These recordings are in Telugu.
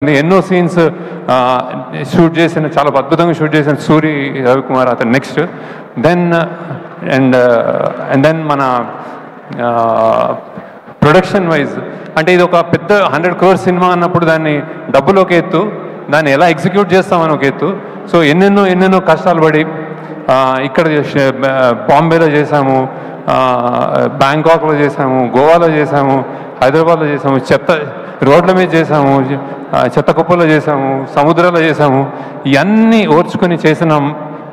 ఎన్నో సీన్స్ షూట్ చేసిన, చాలా అద్భుతంగా షూట్ చేసిన సూరి రవికుమార్ అతను నెక్స్ట్. అండ్ దెన్ మన ప్రొడక్షన్ వైజ్ అంటే ఇది ఒక పెద్ద 100 crore సినిమా అన్నప్పుడు దాన్ని డబ్బులు ఒక ఎత్తు, దాన్ని ఎలా ఎగ్జిక్యూట్ చేస్తామని ఒక ఎత్తు. సో ఎన్నెన్నో కష్టాలు పడి ఇక్కడ బాంబేలో చేసాము, బ్యాంకాక్లో చేసాము, గోవాలో చేసాము, హైదరాబాద్లో చేసాము, రోడ్ల మీద చేసాము, చెత్త కుప్పలో చేసాము, సముద్రాల్లో చేసాము. ఇవన్నీ ఓర్చుకొని చేసిన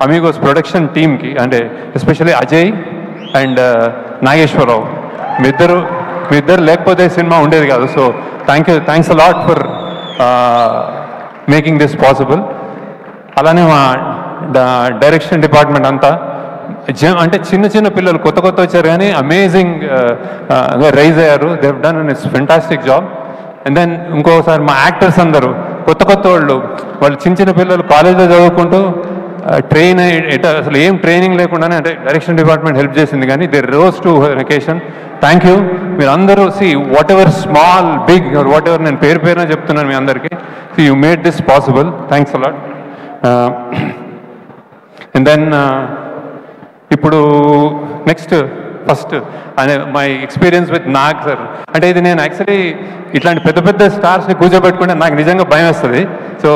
అమీగోస్ ప్రొడక్షన్ టీమ్కి, అంటే ఎస్పెషల్లీ అజయ్ అండ్ నాగేశ్వరరావు, మీ ఇద్దరు లేకపోతే సినిమా ఉండేది కాదు. So thanks a lot for making this possible. అలానే మా డైరెక్షన్ డిపార్ట్మెంట్ అంతా అంటే చిన్న పిల్లలు కొత్త వచ్చారు కానీ అమేజింగ్ రైజ్ అయ్యారు. They have done it's fantastic job. And then ఇంకోసారి మా యాక్టర్స్ అందరూ కొత్త వాళ్ళు చిన్న పిల్లలు కాలేజ్లో చదువుకుంటూ ట్రైన్ అసలు ఏం ట్రైనింగ్ లేకుండానే అంటే డైరెక్షన్ డిపార్ట్మెంట్ హెల్ప్ చేసింది, కానీ they rose to vacation. Thank you. మీరు అందరూ whatever small big whatever, నేను పేరున చెప్తున్నాను మీ అందరికీ. You made this possible. Thanks a lot. And then ఇప్పుడు నెక్స్ట్ ఫస్ట్ అనే my experience with Nag sir. అంటే ఇది నేను యాక్చువల్లీ ఇట్లాంటి పెద్ద స్టార్స్ని కూర్చోబెట్టుకుంటే నాకు నిజంగా భయం వేస్తుంది. సో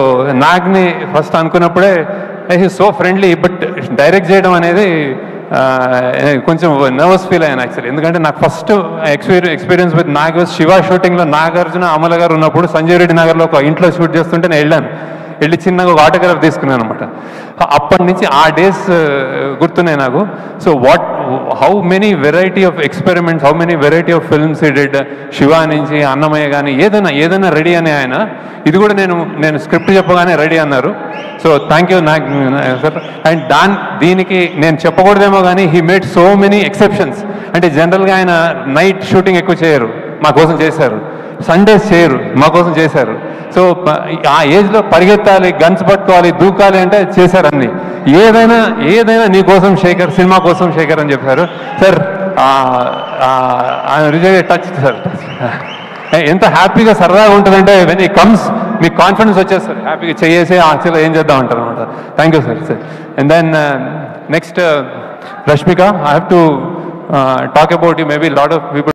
నాగ్ని ఫస్ట్ అనుకున్నప్పుడే he's so friendly, but direct చేయడం అనేది కొంచెం నర్వస్ ఫీల్ అయ్యాను యాక్చువల్లీ. ఎందుకంటే నాకు first experience with Nag Shiva షూటింగ్లో నాగార్జున అమల గారు ఉన్నప్పుడు సంజయ్ రెడ్డి నగర్లో ఒక ఇంట్లో షూట్ చేస్తుంటే నేను వెళ్ళి చిన్నగా ఒక ఆటోగ్రాఫ్ తీసుకున్నాను అనమాట. అప్పటి నుంచి ఆ డేస్ గుర్తున్నాయి నాకు. So how many variety of experiments, how many variety of films ఈ డిడ్. శివ నుంచి అన్నమయ్య కానీ ఏదైనా రెడీ అని ఆయన, ఇది కూడా నేను స్క్రిప్ట్ చెప్పగానే రెడీ అన్నారు. So thank you Nag sir. And దీనికి నేను చెప్పకూడదేమో కానీ he made so many exceptions. అంటే జనరల్గా ఆయన నైట్ షూటింగ్ ఎక్కువ చేయరు, మా కోసం చేశారు. సండేస్ చేయరు, మా కోసం చేశారు. సో ఆ ఏజ్లో పరిగెత్తాలి, గన్స్ పట్టుకోవాలి, దూకాలి అంటే చేశారు అన్ని. ఏదైనా నీ కోసం శేఖర్, సినిమా కోసం శేఖర్ అని చెప్పారు సార్. టచ్ సార్, ఎంత హ్యాపీగా సరదాగా ఉంటుందంటే వెన్ ఈ కమ్స్ మీకు కాన్ఫిడెన్స్ వచ్చేస్తారు, హ్యాపీగా చేసి యాక్చువల్గా ఏం చేద్దాం అంటారు అనమాట. Thank you sir. And then next Rashmika, I have to talk about you. Maybe lot of people